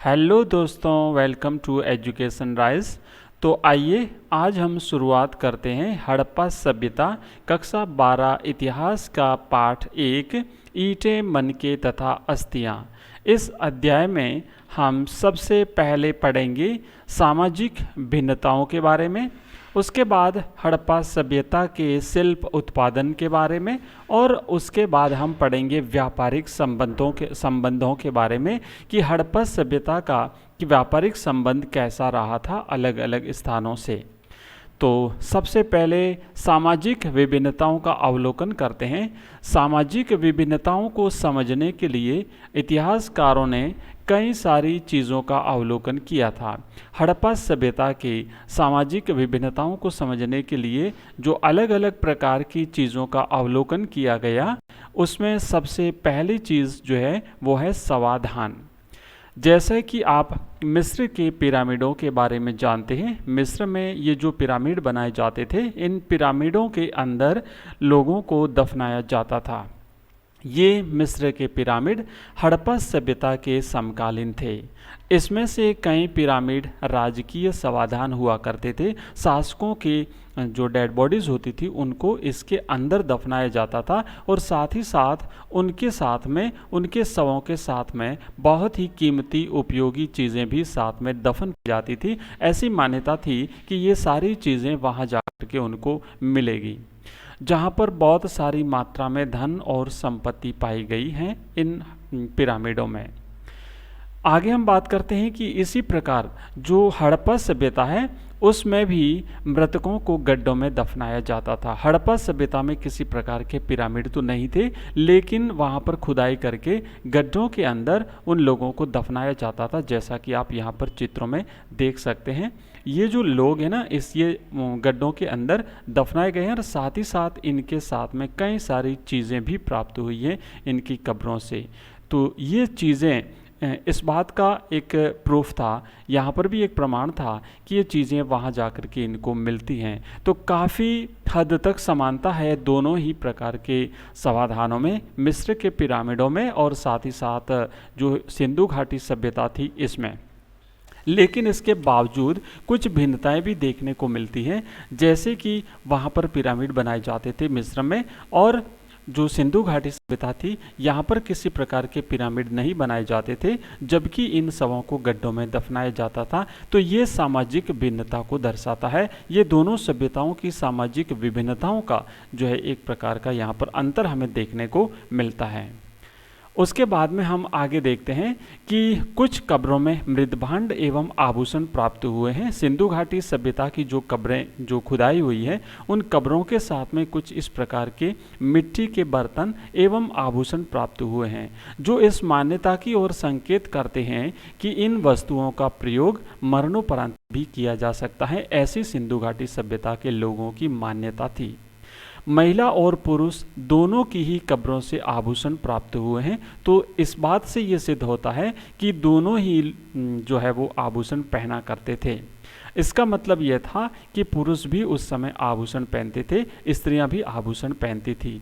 Hello दोस्तों, welcome to education rise. तो आइए आज हम शुरुआत करते हैं हड़प्पा सभ्यता कक्षा 12 इतिहास का पाठ 1 ईंटें मनके तथा अस्थियां। इस अध्याय में हम सबसे पहले पढ़ेंगे सामाजिक भिन्नताओं के बारे में, उसके बाद हड़प्पा सभ्यता के शिल्प उत्पादन के बारे में और उसके बाद हम पढ़ेंगे व्यापारिक संबंधों के बारे में कि हड़प्पा सभ्यता का कि व्यापारिक संबंध कैसा रहा था अलग अलग स्थानों से। तो सबसे पहले सामाजिक विभिन्नताओं का अवलोकन करते हैं। सामाजिक विभिन्नताओं को समझने के लिए इतिहासकारों ने कई सारी चीज़ों का अवलोकन किया था। हड़प्पा सभ्यता के सामाजिक विभिन्नताओं को समझने के लिए जो अलग अलग प्रकार की चीज़ों का अवलोकन किया गया, उसमें सबसे पहली चीज़ जो है वो है समाधान। जैसे कि आप मिस्र के पिरामिडों के बारे में जानते हैं, मिस्र में ये जो पिरामिड बनाए जाते थे, इन पिरामिडों के अंदर लोगों को दफनाया जाता था। ये मिस्र के पिरामिड हड़प्पा सभ्यता के समकालीन थे। इसमें से कई पिरामिड राजकीय समाधान हुआ करते थे। शासकों के जो डेड बॉडीज़ होती थी उनको इसके अंदर दफनाया जाता था और साथ ही साथ उनके शवों के साथ में बहुत ही कीमती उपयोगी चीज़ें भी साथ में दफन की जाती थी। ऐसी मान्यता थी कि ये सारी चीज़ें वहाँ जाकर के उनको मिलेगी। जहाँ पर बहुत सारी मात्रा में धन और संपत्ति पाई गई हैं इन पिरामिडों में। आगे हम बात करते हैं कि इसी प्रकार जो हड़प्पा सभ्यता है उसमें भी मृतकों को गड्ढों में दफनाया जाता था। हड़प्पा सभ्यता में किसी प्रकार के पिरामिड तो नहीं थे, लेकिन वहाँ पर खुदाई करके गड्ढों के अंदर उन लोगों को दफनाया जाता था, जैसा कि आप यहाँ पर चित्रों में देख सकते हैं। ये जो लोग हैं ना, ये गड्ढों के अंदर दफनाए गए हैं और साथ ही साथ इनके साथ में कई सारी चीज़ें भी प्राप्त हुई हैं इनकी कब्रों से। तो ये चीज़ें इस बात का एक प्रूफ था, यहाँ पर भी एक प्रमाण था कि ये चीज़ें वहाँ जाकर के इनको मिलती हैं। तो काफ़ी हद तक समानता है दोनों ही प्रकार के समाधानों में, मिस्र के पिरामिडों में और साथ ही साथ जो सिंधु घाटी सभ्यता थी इसमें। लेकिन इसके बावजूद कुछ भिन्नताएं भी देखने को मिलती हैं, जैसे कि वहाँ पर पिरामिड बनाए जाते थे मिस्र में, और जो सिंधु घाटी सभ्यता थी यहाँ पर किसी प्रकार के पिरामिड नहीं बनाए जाते थे, जबकि इन शवों को गड्ढों में दफनाया जाता था। तो ये सामाजिक भिन्नता को दर्शाता है। ये दोनों सभ्यताओं की सामाजिक विभिन्नताओं का जो है एक प्रकार का यहाँ पर अंतर हमें देखने को मिलता है। उसके बाद में हम आगे देखते हैं कि कुछ कब्रों में मृदभांड एवं आभूषण प्राप्त हुए हैं। सिंधु घाटी सभ्यता की जो कब्रें जो खुदाई हुई है, उन कब्रों के साथ में कुछ इस प्रकार के मिट्टी के बर्तन एवं आभूषण प्राप्त हुए हैं, जो इस मान्यता की ओर संकेत करते हैं कि इन वस्तुओं का प्रयोग मरणोपरांत भी किया जा सकता है। ऐसी सिंधु घाटी सभ्यता के लोगों की मान्यता थी। महिला और पुरुष दोनों की ही कब्रों से आभूषण प्राप्त हुए हैं। तो इस बात से ये सिद्ध होता है कि दोनों ही जो है वो आभूषण पहना करते थे। इसका मतलब यह था कि पुरुष भी उस समय आभूषण पहनते थे, स्त्रियां भी आभूषण पहनती थी।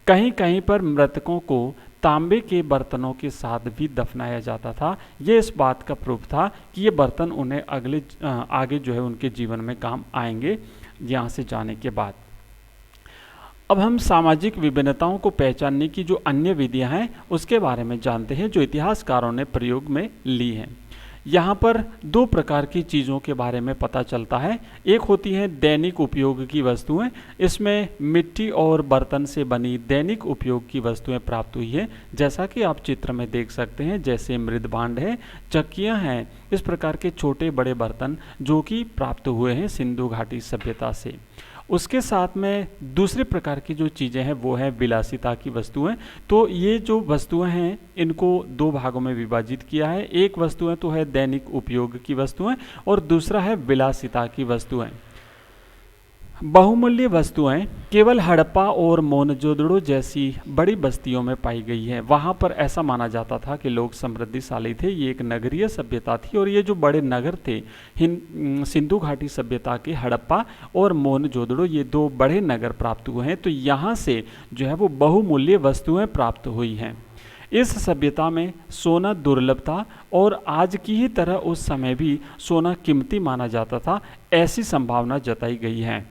कहीं कहीं पर मृतकों को तांबे के बर्तनों के साथ भी दफनाया जाता था। ये इस बात का प्रूफ था कि ये बर्तन उन्हें आगे जो है उनके जीवन में काम आएंगे यहाँ से जाने के बाद। अब हम सामाजिक विभिन्नताओं को पहचानने की जो अन्य विधियां हैं उसके बारे में जानते हैं, जो इतिहासकारों ने प्रयोग में ली हैं। यहाँ पर दो प्रकार की चीज़ों के बारे में पता चलता है। एक होती है दैनिक उपयोग की वस्तुएं। इसमें मिट्टी और बर्तन से बनी दैनिक उपयोग की वस्तुएं प्राप्त हुई है, जैसा कि आप चित्र में देख सकते हैं। जैसे मृदभांड है, चक्कियाँ हैं, इस प्रकार के छोटे बड़े बर्तन जो कि प्राप्त हुए हैं सिंधु घाटी सभ्यता से। उसके साथ में दूसरे प्रकार की जो चीज़ें हैं वो है विलासिता की वस्तुएं। तो ये जो वस्तुएं हैं इनको दो भागों में विभाजित किया है। एक वस्तुएं तो है दैनिक उपयोग की वस्तुएं और दूसरा है विलासिता की वस्तुएं। बहुमूल्य वस्तुएं केवल हड़प्पा और मोहनजोदड़ो जैसी बड़ी बस्तियों में पाई गई है। वहाँ पर ऐसा माना जाता था कि लोग समृद्धिशाली थे, ये एक नगरीय सभ्यता थी और ये जो बड़े नगर थे सिंधु घाटी सभ्यता के हड़प्पा और मोहनजोदड़ो, ये दो बड़े नगर प्राप्त हुए हैं। तो यहाँ से जो है वो बहुमूल्य वस्तुएं प्राप्त हुई हैं। इस सभ्यता में सोना दुर्लभ था और आज की ही तरह उस समय भी सोना कीमती माना जाता था, ऐसी संभावना जताई गई है।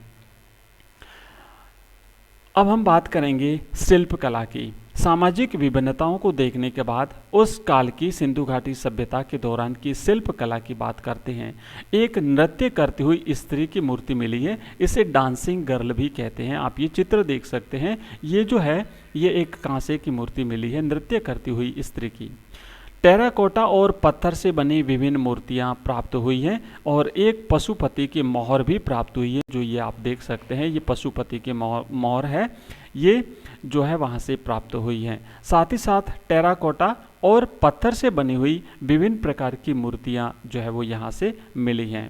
अब हम बात करेंगे शिल्प कला की। सामाजिक विभिन्नताओं को देखने के बाद उस काल की सिंधु घाटी सभ्यता के दौरान की शिल्प कला की बात करते हैं। एक नृत्य करती हुई स्त्री की मूर्ति मिली है, इसे डांसिंग गर्ल भी कहते हैं। आप ये चित्र देख सकते हैं, ये जो है ये एक कांसे की मूर्ति मिली है नृत्य करती हुई स्त्री की। टेराकोटा और पत्थर से बनी विभिन्न मूर्तियां प्राप्त हुई हैं और एक पशुपति की मोहर भी प्राप्त हुई है, जो ये आप देख सकते हैं, ये पशुपति की मोहर है, ये जो है वहाँ से प्राप्त हुई है। साथ ही साथ टेराकोटा और पत्थर से बनी हुई विभिन्न प्रकार की मूर्तियाँ जो है वो यहाँ से मिली हैं।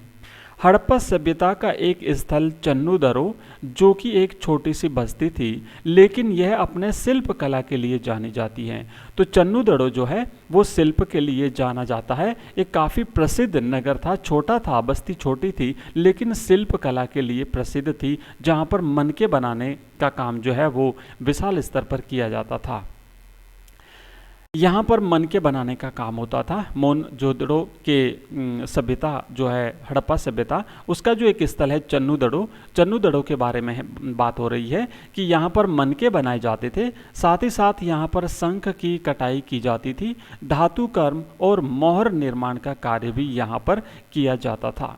हड़प्पा सभ्यता का एक स्थल चन्नूदरो, जो कि एक छोटी सी बस्ती थी, लेकिन यह अपने शिल्प कला के लिए जानी जाती है। तो चन्नूदरो जो है वो शिल्प के लिए जाना जाता है। एक काफ़ी प्रसिद्ध नगर था, छोटा था, बस्ती छोटी थी, लेकिन शिल्प कला के लिए प्रसिद्ध थी, जहाँ पर मनके बनाने का काम जो है वो विशाल स्तर पर किया जाता था। यहाँ पर मनके बनाने का काम होता था। मोनजोदड़ो के सभ्यता जो है हड़प्पा सभ्यता, उसका जो एक स्थल है चन्नूदड़ो के बारे में बात हो रही है कि यहाँ पर मनके बनाए जाते थे। साथ ही साथ यहाँ पर शंख की कटाई की जाती थी। धातु कर्म और मोहर निर्माण का कार्य भी यहाँ पर किया जाता था।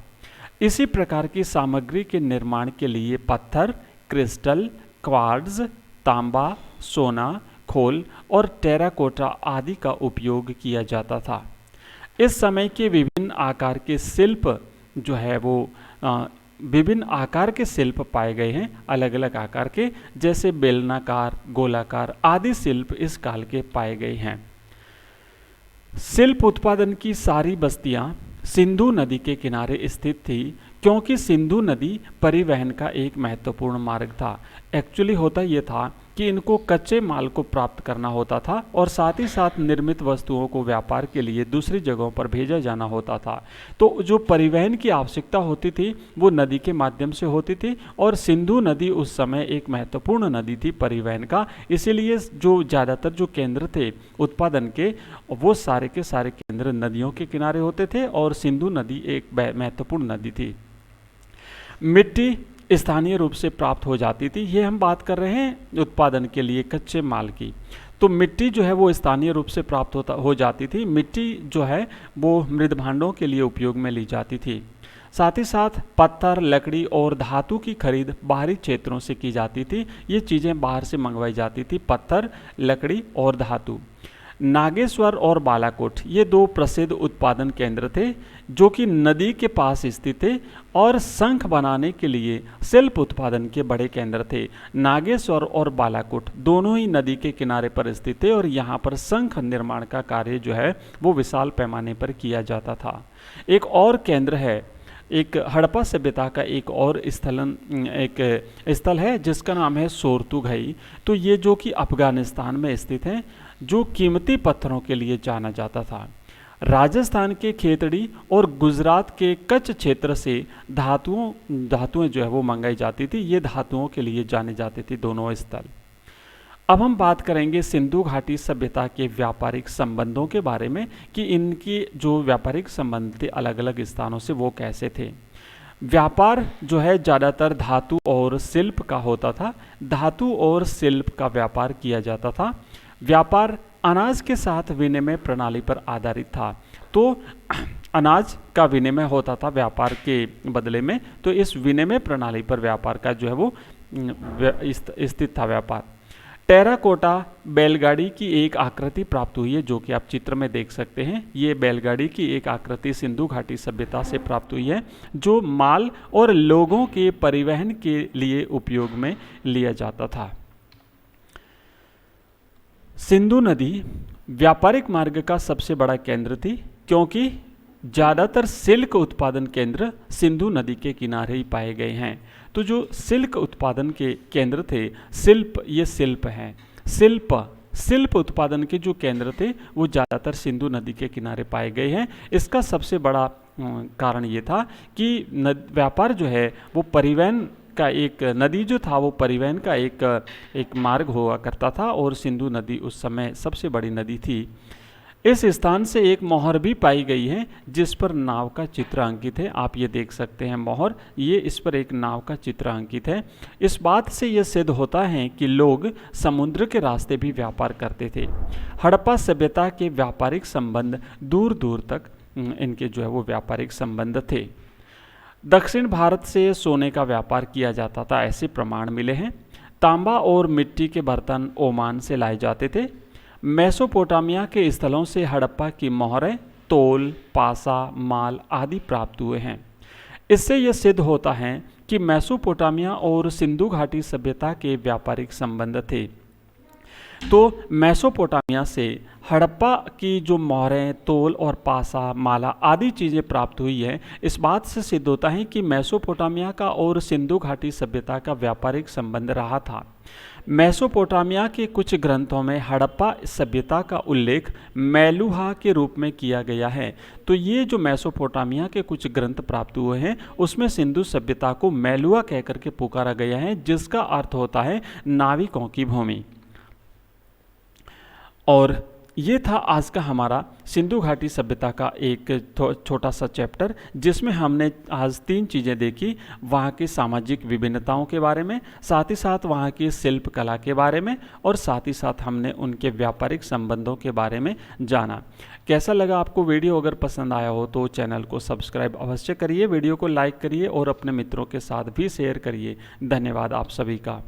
इसी प्रकार की सामग्री के निर्माण के लिए पत्थर, क्रिस्टल, क्वार्ट्ज, तांबा, सोना, खोल और टेराकोटा आदि का उपयोग किया जाता था। इस समय के विभिन्न आकार के शिल्प जो है वो विभिन्न आकार के शिल्प पाए गए हैं, अलग अलग आकार के, जैसे बेलनाकार, गोलाकार आदि शिल्प इस काल के पाए गए हैं। शिल्प उत्पादन की सारी बस्तियां सिंधु नदी के किनारे स्थित थी, क्योंकि सिंधु नदी परिवहन का एक महत्वपूर्ण मार्ग था। एक्चुअली होता यह था कि इनको कच्चे माल को प्राप्त करना होता था और साथ ही साथ निर्मित वस्तुओं को व्यापार के लिए दूसरी जगहों पर भेजा जाना होता था। तो जो परिवहन की आवश्यकता होती थी वो नदी के माध्यम से होती थी और सिंधु नदी उस समय एक महत्वपूर्ण नदी थी परिवहन का। इसीलिए जो ज़्यादातर जो केंद्र थे उत्पादन के, वो सारे के सारे केंद्र नदियों के किनारे होते थे और सिंधु नदी एक महत्वपूर्ण नदी थी। मिट्टी स्थानीय रूप से प्राप्त हो जाती थी। ये हम बात कर रहे हैं उत्पादन के लिए कच्चे माल की। तो मिट्टी जो है वो स्थानीय रूप से प्राप्त हो जाती थी। मिट्टी जो है वो मृद भांडों के लिए उपयोग में ली जाती थी। साथ ही साथ पत्थर, लकड़ी और धातु की खरीद बाहरी क्षेत्रों से की जाती थी। ये चीज़ें बाहर से मंगवाई जाती थी, पत्थर, लकड़ी और धातु। नागेश्वर और बालाकोट ये दो प्रसिद्ध उत्पादन केंद्र थे जो कि नदी के पास स्थित थे और शंख बनाने के लिए शिल्प उत्पादन के बड़े केंद्र थे। नागेश्वर और बालाकोट दोनों ही नदी के किनारे पर स्थित थे और यहाँ पर शंख निर्माण का कार्य जो है वो विशाल पैमाने पर किया जाता था। एक और केंद्र है, एक हड़प्पा सभ्यता का एक और स्थल है जिसका नाम है सोरतुघई। तो ये जो कि अफगानिस्तान में स्थित है, जो कीमती पत्थरों के लिए जाना जाता था। राजस्थान के खेतड़ी और गुजरात के कच्छ क्षेत्र से धातुएं जो है वो मंगाई जाती थी। ये धातुओं के लिए जाने जाते थे दोनों स्थल। अब हम बात करेंगे सिंधु घाटी सभ्यता के व्यापारिक संबंधों के बारे में कि इनकी जो व्यापारिक संबंध थे अलग अलग स्थानों से वो कैसे थे। व्यापार जो है ज़्यादातर धातु और शिल्प का होता था। धातु और शिल्प का व्यापार किया जाता था। व्यापार अनाज के साथ विनिमय प्रणाली पर आधारित था। तो अनाज का विनिमय होता था व्यापार के बदले में। तो इस विनिमय प्रणाली पर व्यापार का जो है वो स्थित था व्यापार। टेराकोटा बैलगाड़ी की एक आकृति प्राप्त हुई है जो कि आप चित्र में देख सकते हैं। ये बैलगाड़ी की एक आकृति सिंधु घाटी सभ्यता से प्राप्त हुई है जो माल और लोगों के परिवहन के लिए उपयोग में लिया जाता था। सिंधु नदी व्यापारिक मार्ग का सबसे बड़ा केंद्र थी, क्योंकि ज़्यादातर सिल्क उत्पादन केंद्र सिंधु नदी के किनारे ही पाए गए हैं। तो जो सिल्क उत्पादन के केंद्र थे, ये शिल्प हैं, शिल्प उत्पादन के जो केंद्र थे वो ज़्यादातर सिंधु नदी के किनारे पाए गए हैं। इसका सबसे बड़ा कारण ये था कि व्यापार जो है वो परिवहन का एक नदी जो था वो परिवहन का एक मार्ग हुआ करता था और सिंधु नदी उस समय सबसे बड़ी नदी थी। इस स्थान से एक मोहर भी पाई गई है जिस पर नाव का चित्र अंकित है। आप ये देख सकते हैं मोहर, ये इस पर एक नाव का चित्र अंकित है। इस बात से यह सिद्ध होता है कि लोग समुद्र के रास्ते भी व्यापार करते थे। हड़प्पा सभ्यता के व्यापारिक संबंध दूर दूर तक इनके जो है वो व्यापारिक संबंध थे। दक्षिण भारत से सोने का व्यापार किया जाता था, ऐसे प्रमाण मिले हैं। तांबा और मिट्टी के बर्तन ओमान से लाए जाते थे। मेसोपोटामिया के स्थलों से हड़प्पा की मोहरें, तोल, पासा, माल आदि प्राप्त हुए हैं। इससे यह सिद्ध होता है कि मेसोपोटामिया और सिंधु घाटी सभ्यता के व्यापारिक संबंध थे। तो मेसोपोटामिया से हड़प्पा की जो मोहरें, तोल और पासा, माला आदि चीज़ें प्राप्त हुई है, इस बात से सिद्ध होता है कि मेसोपोटामिया का और सिंधु घाटी सभ्यता का व्यापारिक संबंध रहा था। मेसोपोटामिया के कुछ ग्रंथों में हड़प्पा सभ्यता का उल्लेख मेलुहा के रूप में किया गया है। तो ये जो मेसोपोटामिया के कुछ ग्रंथ प्राप्त हुए हैं उसमें सिंधु सभ्यता को मेलुहा कहकर के पुकारा गया है, जिसका अर्थ होता है नाविकों की भूमि। और ये था आज का हमारा सिंधु घाटी सभ्यता का एक छोटा सा चैप्टर, जिसमें हमने आज 3 चीज़ें देखी। वहाँ की सामाजिक विभिन्नताओं के बारे में, साथ ही साथ वहाँ की शिल्प कला के बारे में, और साथ ही साथ हमने उनके व्यापारिक संबंधों के बारे में जाना। कैसा लगा आपको वीडियो? अगर पसंद आया हो तो चैनल को सब्सक्राइब अवश्य करिए, वीडियो को लाइक करिए और अपने मित्रों के साथ भी शेयर करिए। धन्यवाद आप सभी का।